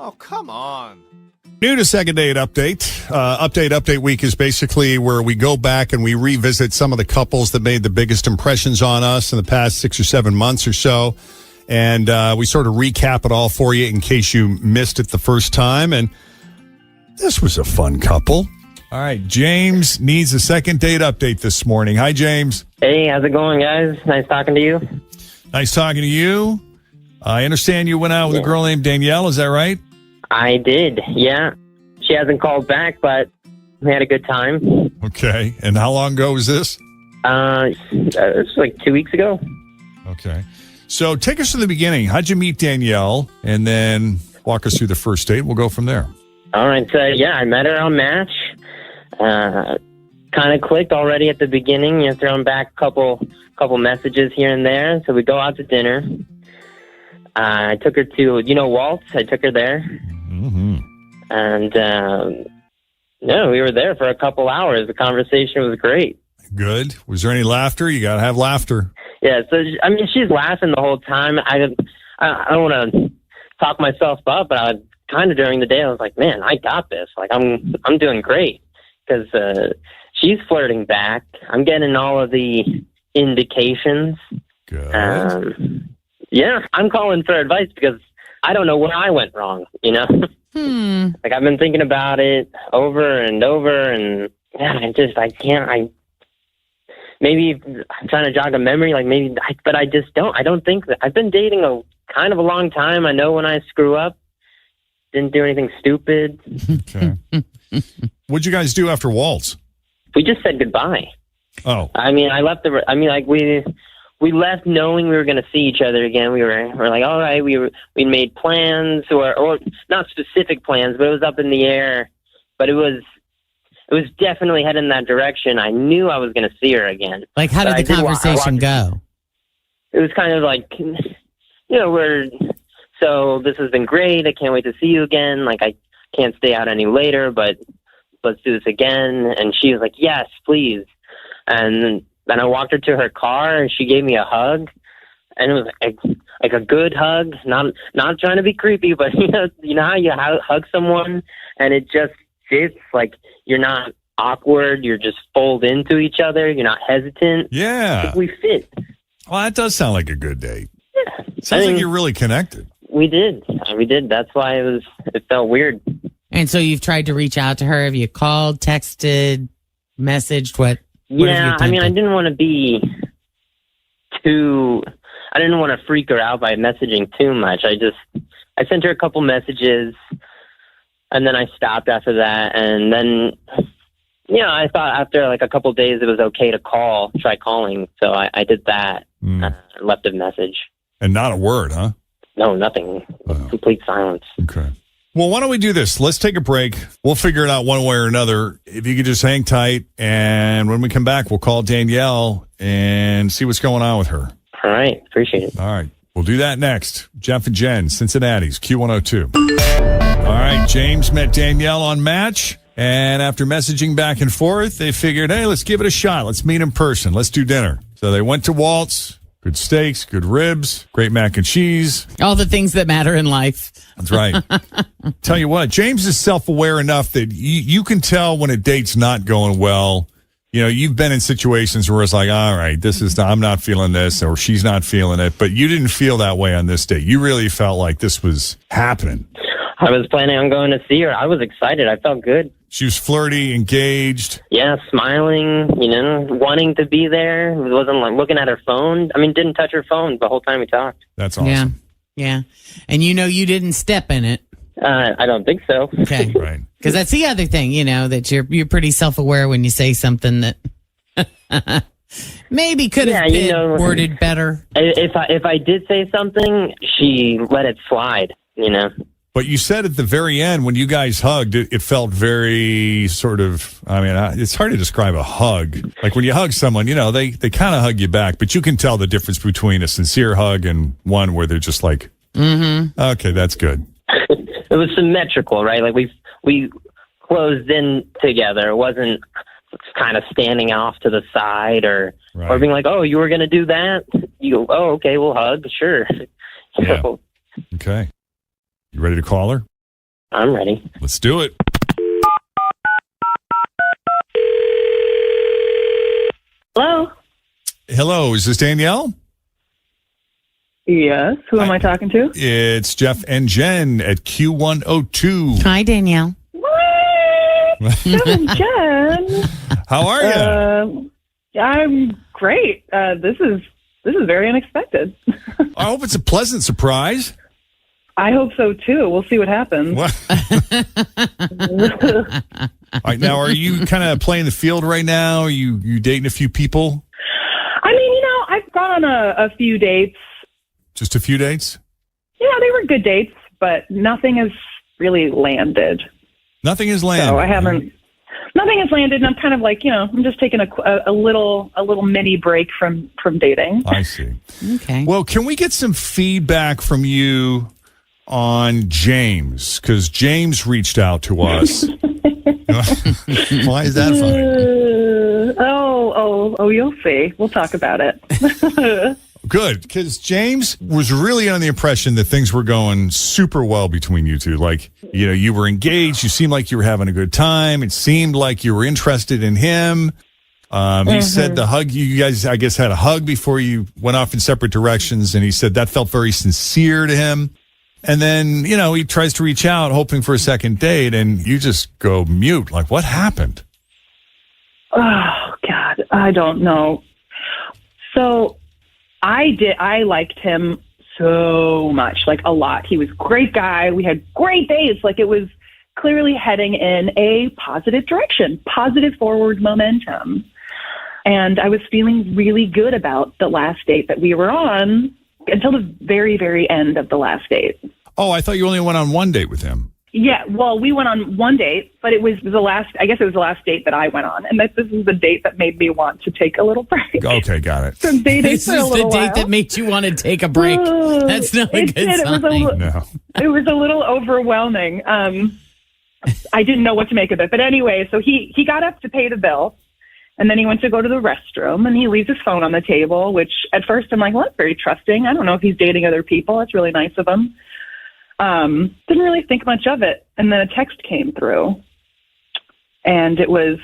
Oh, come on. New to Second Date Update. Update Week is basically where we go back and we revisit some of the couples that made the biggest impressions on us in the past 6 or 7 months or so. And we sort of recap it all for you in case you missed it the first time. And this was a fun couple. All right, James needs a second date update this morning. Hi, James. Hey, how's it going, guys? Nice talking to you. Nice talking to you. I understand you went out with a girl named Danielle. Is that right? I did, yeah. She hasn't called back, but we had a good time. Okay. And how long ago was this? It was like 2 weeks ago. Okay. So take us to the beginning. How'd you meet Danielle? And then walk us through the first date. We'll go from there. All right, so yeah, I met her on Match. Kind of clicked already at the beginning. You know, throwing back a couple messages here and there. So we go out to dinner. I took her to, Waltz. I took her there. Mm-hmm. And, we were there for a couple hours. The conversation was great. Good. Was there any laughter? You got to have laughter. Yeah, so, she's laughing the whole time. I don't want to talk myself up, but kind of during the day, I was like, man, I got this. Like, I'm doing great. Because she's flirting back. I'm getting all of the indications. Good. Yeah, I'm calling for advice because I don't know where I went wrong, Like, I've been thinking about it over and over, and maybe I'm trying to jog a memory, but I just don't. I don't think that. I've been dating a long time. I know when I screw up, didn't do anything stupid. Okay. What'd you guys do after Waltz? We just said goodbye. Oh. I left we left knowing we were going to see each other again. We're like, all right, we made plans or not specific plans, but it was up in the air. But it was definitely heading in that direction. I knew I was going to see her again. Like, how did the conversation go? It was kind of like, so this has been great. I can't wait to see you again. Like, I can't stay out any later, but let's do this again. And she was like, yes, please. And then I walked her to her car, and she gave me a hug. And it was like a good hug, not trying to be creepy, but you know how you hug someone, and it just fits. Like, you're not awkward, you're just fold into each other, you're not hesitant. Yeah, I think we fit. Well, that does sound like a good date. Yeah, Sounds like you're really connected. We did. That's why it felt weird. And so you've tried to reach out to her. Have you called, texted, messaged? What? Yeah, I didn't want to be I didn't want to freak her out by messaging too much. I sent her a couple messages, and then I stopped after that. And then, I thought after like a couple days it was okay to try calling. So I did that. Left a message. And not a word, huh? No, nothing. Wow. Complete silence. Okay. Well, why don't we do this? Let's take a break. We'll figure it out one way or another. If you could just hang tight, and when we come back, we'll call Danielle and see what's going on with her. All right. Appreciate it. All right. We'll do that next. Jeff and Jenn, Cincinnati's Q102. All right. James met Danielle on Match, and after messaging back and forth, they figured, hey, let's give it a shot. Let's meet in person. Let's do dinner. So they went to Waltz. Good steaks, good ribs, great mac and cheese. All the things that matter in life. That's right. Tell you what, James is self-aware enough that you can tell when a date's not going well. You've been in situations where it's like, all right, I'm not feeling this, or she's not feeling it. But you didn't feel that way on this date. You really felt like this was happening. I was planning on going to see her. I was excited. I felt good. She was flirty, engaged. Yeah, smiling, wanting to be there. It wasn't like looking at her phone. Didn't touch her phone the whole time we talked. That's awesome. Yeah. And you didn't step in it. I don't think so. Okay. Right. Because that's the other thing, that you're pretty self-aware when you say something that maybe could have been worded better. If I did say something, she let it slide, But you said at the very end, when you guys hugged, it felt very sort of, it's hard to describe a hug. Like when you hug someone, they kind of hug you back, but you can tell the difference between a sincere hug and one where they're just like, okay, that's good. It was symmetrical, right? Like we closed in together. It wasn't kind of standing off to the side or being like, oh, you were going to do that? You go, oh, okay, we'll hug. Sure. Yeah. Okay. You ready to call her? I'm ready. Let's do it. Hello? Hello, is this Danielle? Yes. Who am I talking to? It's Jeff and Jenn at Q102. Hi, Danielle. What? Jen. How are you? I'm great. This is very unexpected. I hope it's a pleasant surprise. I hope so too. We'll see what happens. All right, now, are you kind of playing the field right now? Are you dating a few people? I mean, I've gone on a few dates. Just a few dates? Yeah, they were good dates, but nothing has really landed. Nothing has landed. So I haven't. Nothing has landed, and I'm kind of like, I'm just taking a little mini break from dating. I see. Okay. Well, can we get some feedback from you on James? Because James reached out to us. Why is that funny? You'll see. We'll talk about it. Good, because James was really on the impression that things were going super well between you two. Like, you were engaged. You seemed like you were having a good time. It seemed like you were interested in him. He said the hug, you guys, I guess, had a hug before you went off in separate directions. And he said that felt very sincere to him. And then, he tries to reach out hoping for a second date, and you just go mute. Like, what happened? Oh, God, I don't know. So I liked him so much, like a lot. He was a great guy. We had great dates. Like, it was clearly heading in a positive direction, positive forward momentum. And I was feeling really good about the last date that we were on until the very, very end of the last date. Oh, I thought you only went on one date with him. Yeah, well, we went on one date, but it was the last date that I went on. And this is the date that made me want to take a little break. Okay, got it. From dating This for a is little the date while. that made you want to take a break. That's not a good sign. It was a little overwhelming. I didn't know what to make of it. But anyway, so he got up to pay the bill. And then he went to go to the restroom, and he leaves his phone on the table, which at first I'm like, well, that's very trusting. I don't know if he's dating other people. That's really nice of him. Didn't really think much of it. And then a text came through, and it was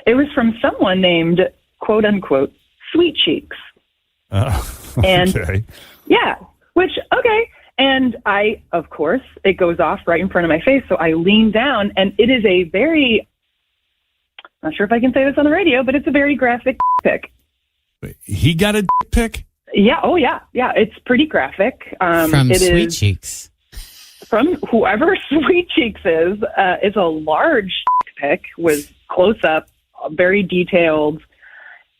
it was from someone named, quote unquote, Sweet Cheeks. Okay. And yeah, okay. And I, of course, it goes off right in front of my face. So I lean down, and it is a very, not sure if I can say this on the radio, but it's a very graphic pic. He got a pic? Yeah. Oh, yeah. Yeah. It's pretty graphic. From Sweet Cheeks. From whoever Sweet Cheeks is. It's a large pic with close up, very detailed.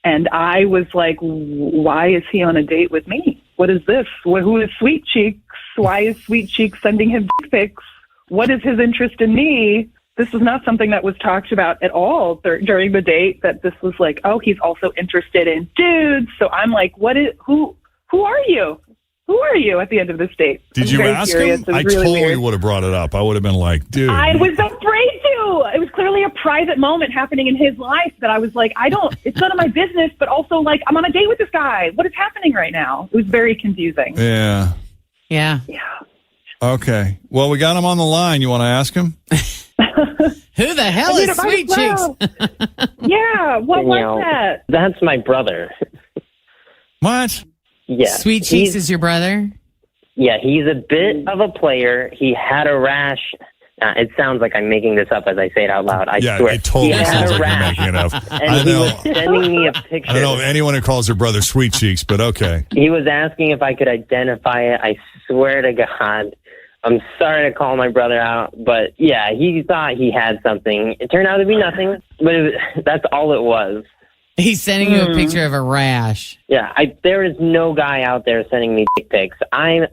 And I was like, why is he on a date with me? What is this? Who is Sweet Cheeks? Why is Sweet Cheeks sending him pics? What is his interest in me? This was not something that was talked about at all during the date, that this was like, oh, he's also interested in dudes. So I'm like, who are you? Who are you at the end of this date? Did you ask him? I totally would have brought it up. I would have been like, dude. I was afraid to. It was clearly a private moment happening in his life that I was like, it's none of my business, but also like, I'm on a date with this guy. What is happening right now? It was very confusing. Yeah. Yeah. Okay. Well, we got him on the line. You want to ask him? Who the hell is Sweet Cheeks? Yeah, what was that? That's my brother. What? Yeah. Sweet Cheeks is your brother? Yeah, he's a bit of a player. He had a rash. It sounds like I'm making this up as I say it out loud. I swear. It totally sounds like you're making it up. And he was sending me a picture. I don't know anyone who calls their brother Sweet Cheeks, but okay. He was asking if I could identify it. I swear to God. I'm sorry to call my brother out, but yeah, he thought he had something. It turned out to be nothing, but that's all it was. He's sending you a picture of a rash. Yeah, there is no guy out there sending me dick pics. I'm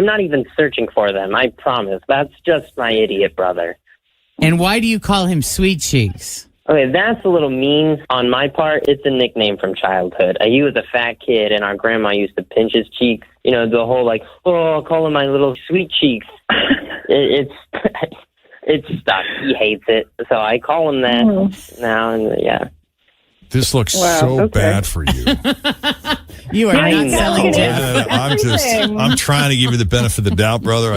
not even searching for them. I promise. That's just my idiot brother. And why do you call him Sweet Cheeks? Okay, that's a little mean on my part. It's a nickname from childhood. He was a fat kid, and our grandma used to pinch his cheeks. You know, the whole like, oh, I'll call him my little sweet cheeks. It's stuck. He hates it, so I call him that now. And yeah, this looks so bad for you. You are not selling Jeff. I'm trying to give you the benefit of the doubt, brother.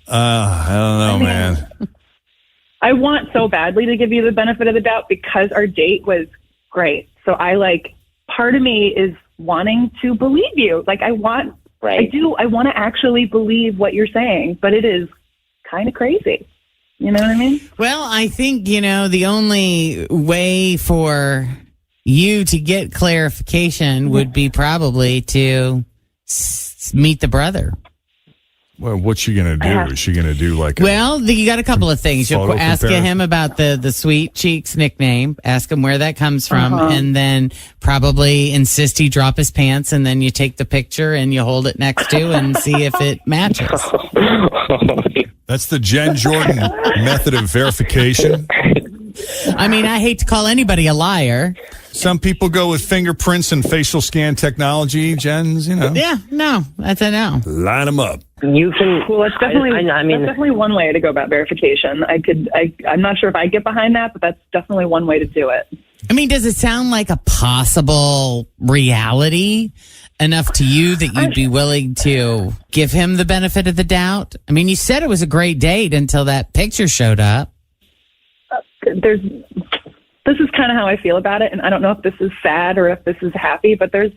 I don't know, man. I want so badly to give you the benefit of the doubt because our date was great. So part of me is wanting to believe you. Like I want to actually believe what you're saying, but it is kind of crazy. You know what I mean? Well, I think, the only way for you to get clarification would be probably to meet the brother. Well, what's she going to do? Is she going to do you got a couple of things. You'll ask him about the Sweet Cheeks nickname, ask him where that comes from, and then probably insist he drop his pants, and then you take the picture and you hold it next to and see if it matches. That's the Jenn Jordan method of verification. I mean, I hate to call anybody a liar. Some people go with fingerprints and facial scan technology. Jen's, Yeah, no, that's a no. Line them up. You can. Well, that's definitely that's definitely one way to go about verification. I'm not sure if I get behind that, but that's definitely one way to do it. I mean, does it sound like a possible reality enough to you that you'd be willing to give him the benefit of the doubt? I mean, you said it was a great date until that picture showed up. This is kind of how I feel about it, and I don't know if this is sad or if this is happy, but there's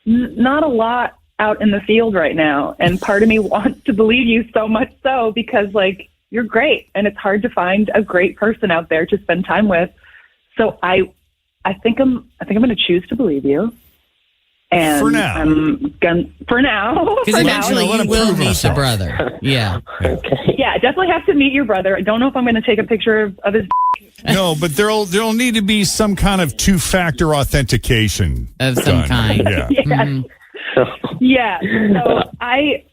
not a lot out in the field right now, and part of me wants to believe you so much so because you're great, and it's hard to find a great person out there to spend time with. So I think I'm going to choose to believe you. And for now, because eventually you will meet the brother. Yeah. Okay. Yeah, definitely have to meet your brother. I don't know if I'm going to take a picture of his. No, but there'll need to be some kind of 2-factor authentication of some kind. Yeah. Yeah. So I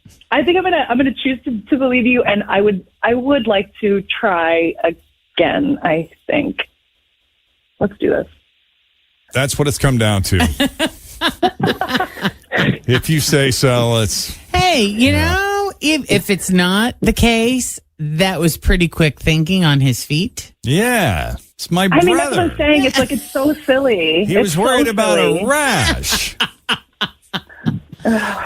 think I'm gonna choose to believe you, and I would like to try again. I think. Let's do this. That's what it's come down to. If you say so, let's. Hey, if it's not the case, that was pretty quick thinking on his feet. Yeah, it's my brother. I mean, that's what I'm saying. It's so silly. He was worried about a rash.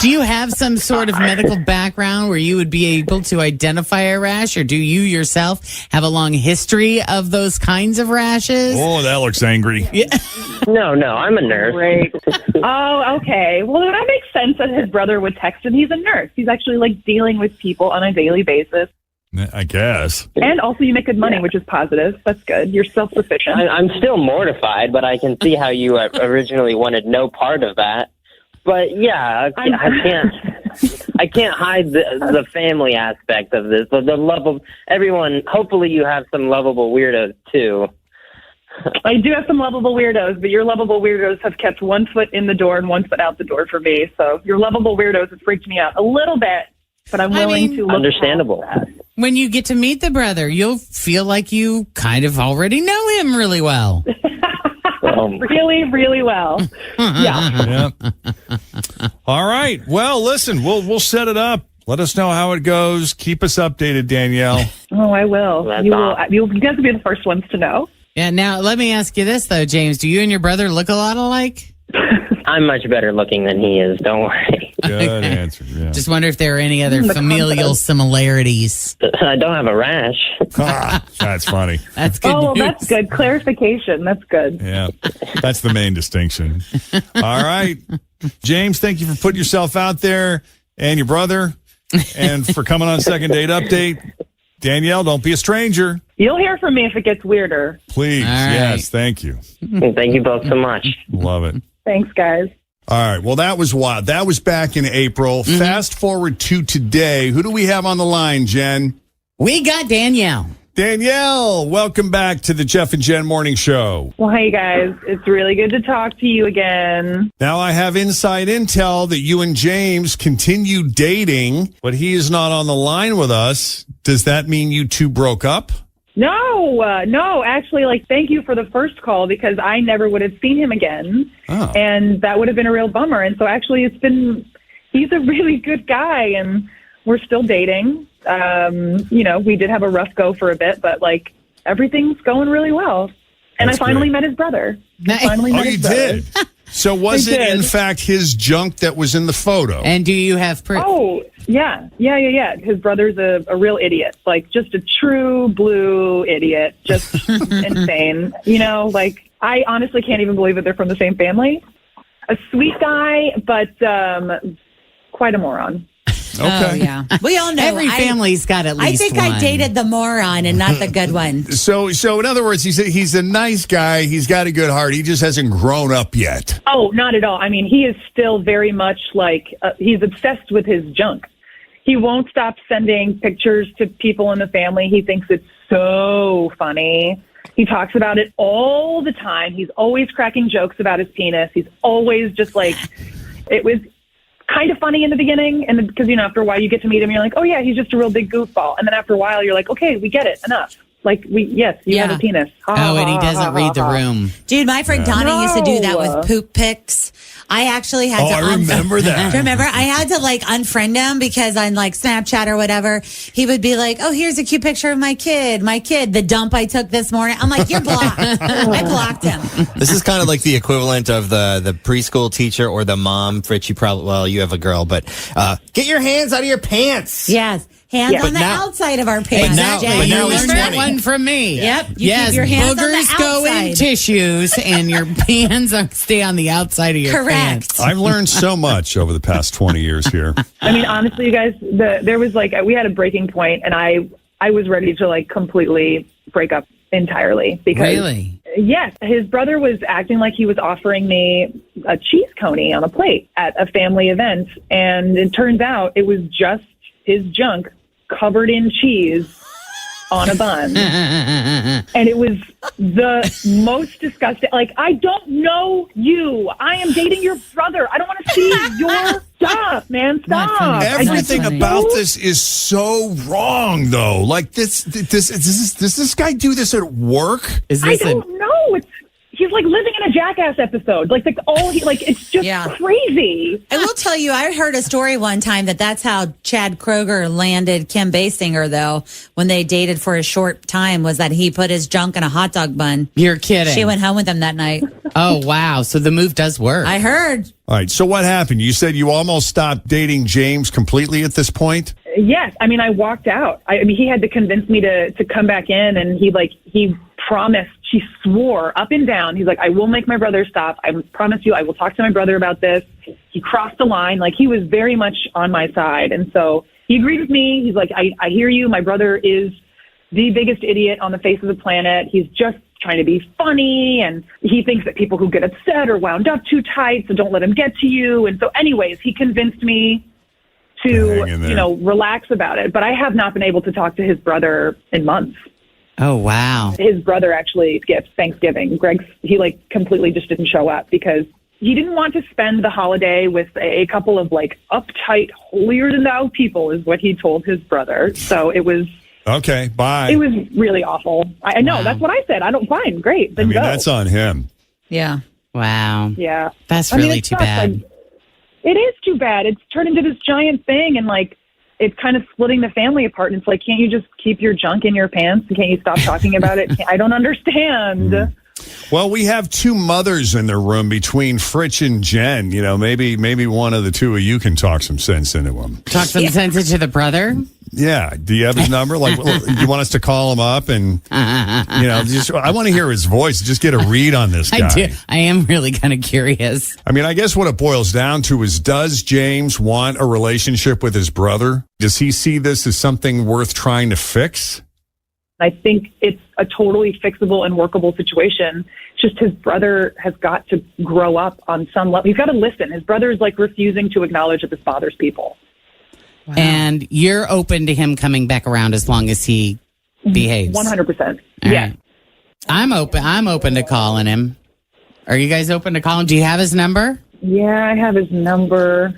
Do you have some sort of medical background where you would be able to identify a rash, or do you yourself have a long history of those kinds of rashes? Oh, that looks angry. Yeah. No, I'm a nurse. Great. Oh, okay. Well, that makes sense that his brother would text him. He's a nurse. He's actually dealing with people on a daily basis. I guess. And also you make good money, which is positive. That's good. You're self-sufficient. I'm still mortified, but I can see how you originally wanted no part of that. But yeah, I can't hide the family aspect of this. The love of everyone. Hopefully, you have some lovable weirdos too. I do have some lovable weirdos, but your lovable weirdos have kept one foot in the door and one foot out the door for me. So your lovable weirdos have freaked me out a little bit, but I'm willing to look understandable. past that. When you get to meet the brother, you'll feel like you kind of already know him really well. Really, really well. Yeah. All right. Well, listen, we'll set it up. Let us know how it goes. Keep us updated, Danielle. Oh, I will. You guys will be the first ones to know. Yeah. Now, let me ask you this, though, James. Do you and your brother look a lot alike? I'm much better looking than he is. Don't worry. Good answer. Yeah. Just wonder if there are any other familial similarities. I don't have a rash. That's funny. That's good. Oh, well, news. that's good. Clarification. That's good. Yeah. That's the main distinction. All right. James, thank you for putting yourself out there and your brother and for coming on Second Date Update. Danielle, don't be a stranger. You'll hear from me if it gets weirder. Please. All right. Yes. Thank you. Thank you both so much. Love it. Thanks, guys. All right. Well, that was wild. That was back in April. Fast forward to today. Who do we have on the line, Jen? We got Danielle. Danielle, welcome back to the Jeff and Jen Morning Show. Well, hey, guys. It's really good to talk to you again. Now, I have inside intel that you and James continue dating, but he is not on the line with us. Does that mean you two broke up? No, actually, thank you for the first call because I never would have seen him again. Oh. And that would have been a real bummer. And so actually he's a really good guy and we're still dating. We did have a rough go for a bit, but everything's going really well. And That's I finally great. met his brother. Nice. Finally met Oh, his you brother. did? So was it, in fact, his junk that was in the photo? And do you have proof? Oh, yeah. His brother's a real idiot. Like, just a true blue idiot. Just insane. You know, like, I honestly can't even believe that they're from the same family. A sweet guy, but quite a moron. Okay. Oh, yeah. We all know. Every family's got at least I think one. I dated the moron and not the good one. So in other words, he's a nice guy. He's got a good heart. He just hasn't grown up yet. Oh, not at all. I mean, he is still very much like, he's obsessed with his junk. He won't stop sending pictures to people in the family. He thinks it's so funny. He talks about it all the time. He's always cracking jokes about his penis. He's always just like, it was kind of funny in the beginning, and because, you know, after a while you get to meet him, you're like, oh yeah, he's just a real big goofball. And then after a while you're like, okay, we get it, enough. Like, you have a penis. And he doesn't read the room. Dude, my friend Donnie used to do that with poop pics. I actually had to. I remember that. Remember, I had to like unfriend him because on like Snapchat or whatever, he would be like, "Oh, here's a cute picture of my kid, the dump I took this morning." I'm like, "You're blocked." I blocked him. This is kind of like the equivalent of the preschool teacher or the mom. Rich, you have a girl, but get your hands out of your pants. Yes. Hands on the outside of our pants. But now he's learned that 20. one from me. Yep. Yes, keep your hands on the boogers go in outside. tissues, and your hands stay on the outside of your pants. I've learned so much over the past 20 years here. I mean, honestly, you guys, there was like, we had a breaking point, and I was ready to like completely break up entirely. Because, really? Yes. His brother was acting like he was offering me a cheese coney on a plate at a family event. And it turns out it was just his junk covered in cheese on a bun. And it was the most disgusting. Like, I don't know you. I am dating your brother. I don't want to see your stuff, man. Stop. Everything about this is so wrong, though. Like, does this guy do this at work? I don't know. He's like living in a Jackass episode. It's just crazy. I will tell you, I heard a story one time that's how Chad Kroeger landed Kim Basinger, though, when they dated for a short time, was that he put his junk in a hot dog bun. You're kidding. She went home with him that night. Oh, wow. So the move does work. I heard. All right. So what happened? You said you almost stopped dating James completely at this point? Yes. I mean, I walked out. I mean, he had to convince me to come back in, and he promised, she swore up and down. He's like, I will make my brother stop. I promise you, I will talk to my brother about this. He crossed the line. Like, he was very much on my side. And so he agreed with me. He's like, I hear you. My brother is the biggest idiot on the face of the planet. He's just trying to be funny. And he thinks that people who get upset are wound up too tight. So don't let him get to you. And so anyways, he convinced me to, relax about it. But I have not been able to talk to his brother in months. Oh, wow. His brother actually skipped Thanksgiving. He completely just didn't show up because he didn't want to spend the holiday with a couple of uptight, holier than thou people, is what he told his brother. So it was... Okay, bye. It was really awful. I know. Wow. That's what I said. Fine, great. Then go. That's on him. Yeah. Wow. Yeah. That's really too bad. It is too bad. It's turned into this giant thing, and it's kind of splitting the family apart. And it's like, can't you just keep your junk in your pants? Can't you stop talking about it? I don't understand. Well, we have two mothers in the room between Fritch and Jenn. You know, maybe one of the two of you can talk some sense into him. Talk some sense into the brother? Yeah. Do you have his number? You want us to call him up and, I want to hear his voice. Just get a read on this guy. I do. I am really kind of curious. I mean, I guess what it boils down to is, does James want a relationship with his brother? Does he see this as something worth trying to fix? I think it's a totally fixable and workable situation. It's just his brother has got to grow up on some level. He's got to listen. His brother's refusing to acknowledge that this bothers people. Wow. And you're open to him coming back around as long as he behaves. 100%. Yeah. Right. I'm open to calling him. Are you guys open to calling? Do you have his number? Yeah, I have his number.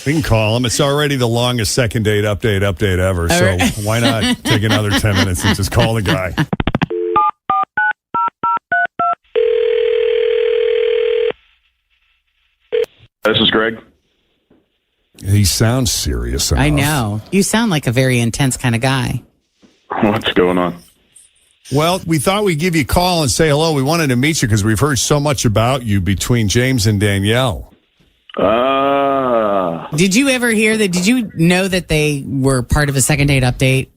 We can call him. It's already the longest second date update ever. So why not take another 10 minutes and just call the guy? This is Greg. He sounds serious enough. I know. You sound like a very intense kind of guy. What's going on? Well, we thought we'd give you a call and say hello. We wanted to meet you because we've heard so much about you between James and Danielle. Did you ever hear that? Did you know that they were part of a second date update?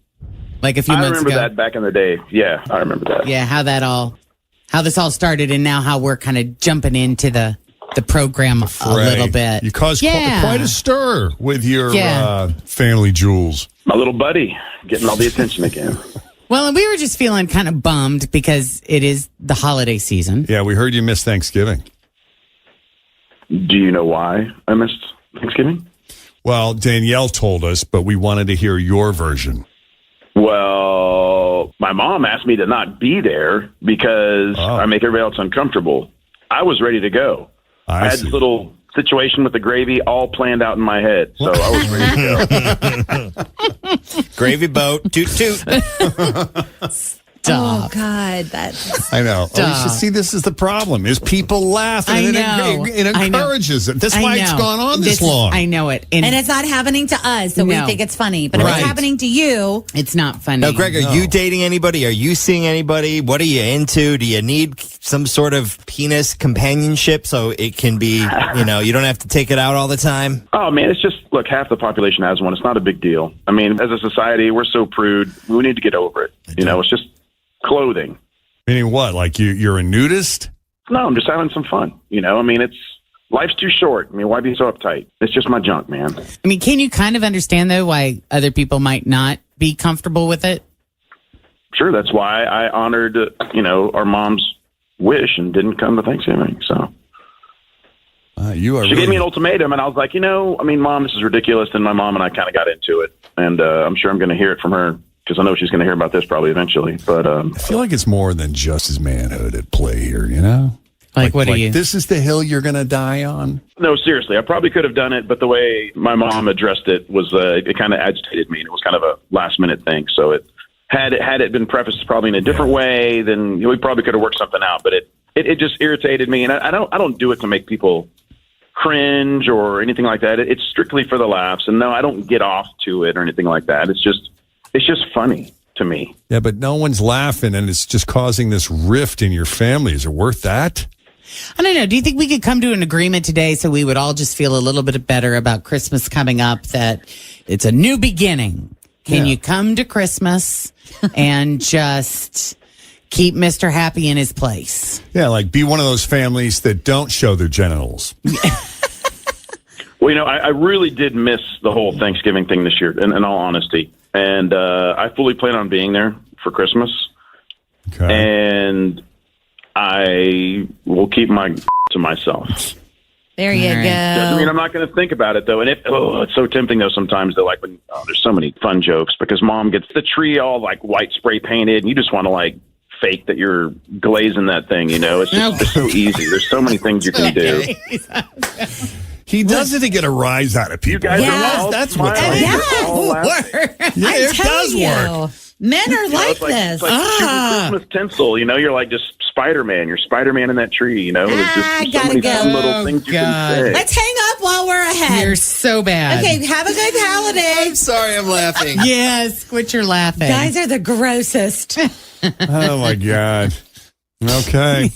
Like a few months ago? I remember that back in the day. Yeah, I remember that. Yeah, how this all started, and now how we're kind of jumping into the program a little bit. You caused quite a stir with your family jewels. My little buddy getting all the attention again. Well, and we were just feeling kind of bummed because it is the holiday season. Yeah, we heard you missed Thanksgiving. Do you know why I missed Thanksgiving? Well, Danielle told us, but we wanted to hear your version. Well, my mom asked me to not be there because I make everybody else uncomfortable. I was ready to go. I had this little situation with the gravy all planned out in my head, so I was ready to go. Gravy boat, toot toot. Oh God, that's I know. Oh, you should see, this is the problem: is people laugh and it encourages it. That's why it's gone on this long. I know it, and it's not happening to us, so we think it's funny. But if it's happening to you, it's not funny. Now, Greg, are you dating anybody? Are you seeing anybody? What are you into? Do you need some sort of penis companionship so it can be, you don't have to take it out all the time? Oh man, it's just look, half the population has one. It's not a big deal. I mean, as a society, we're so prude. We need to get over it. It's just clothing. Meaning what? Like you're a nudist? No, I'm just having some fun. Life's too short. I mean, why be so uptight? It's just my junk, man. I mean, can you kind of understand, though, why other people might not be comfortable with it? Sure. That's why I honored, our mom's wish and didn't come to Thanksgiving. So she gave me an ultimatum, and I was like, Mom, this is ridiculous. And my mom and I kind of got into it. And I'm sure I'm going to hear it from her, because I know she's going to hear about this probably eventually. But I feel like it's more than just his manhood at play here, Like what are you? This is the hill you're going to die on? No, seriously. I probably could have done it, but the way my mom addressed it was, it kind of agitated me, and it was kind of a last-minute thing. So had it been prefaced probably in a different way, then we probably could have worked something out. But it just irritated me, and I don't do it to make people cringe or anything like that. It's strictly for the laughs, and no, I don't get off to it or anything like that. It's just funny to me. Yeah, but no one's laughing, and it's just causing this rift in your family. Is it worth that? I don't know. Do you think we could come to an agreement today so we would all just feel a little bit better about Christmas coming up, that it's a new beginning? Can you come to Christmas and just keep Mr. Happy in his place? Yeah, like be one of those families that don't show their genitals. Well, I really did miss the whole Thanksgiving thing this year, in all honesty. And I fully plan on being there for Christmas. Okay. And I will keep my to myself. There you go. Doesn't mean I'm not going to think about it, though. And it's so tempting, though, sometimes that, like, when there's so many fun jokes because Mom gets the tree all, like, white spray painted, and you just want to, like, fake that you're glazing that thing, It's just it's so easy. There's so many things you can do. He does it to get a rise out of people. You guys are that's what's up. It does work. Men are like this. It's like super Christmas tinsel, You're like just Spider-Man. You're Spider-Man in that tree, There's just so many fun little things you can say. Let's hang up while we're ahead. You're so bad. Okay, have a good holiday. I'm sorry, I'm laughing. Yes, quit your laughing. Guys are the grossest. Oh, my God. Okay.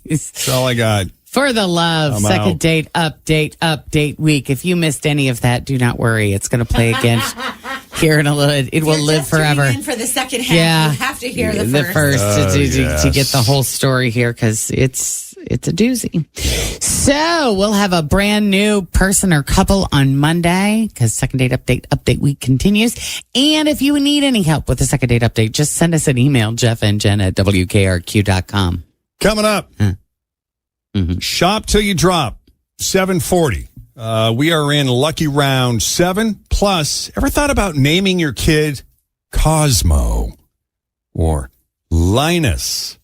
That's all I got. For the love, second date update week. If you missed any of that, do not worry. It's going to play again here in a little. It will live forever. In for the second half. Yeah, you have to hear the first. To get the whole story here, because it's a doozy. So we'll have a brand new person or couple on Monday, because second date update week continues. And if you need any help with the second date update, just send us an email, Jeff and Jenn at WKRQ.com. Coming up. Mm-hmm. Shop till you drop, 740. We are in lucky round 7. Plus, ever thought about naming your kid Cosmo or Linus?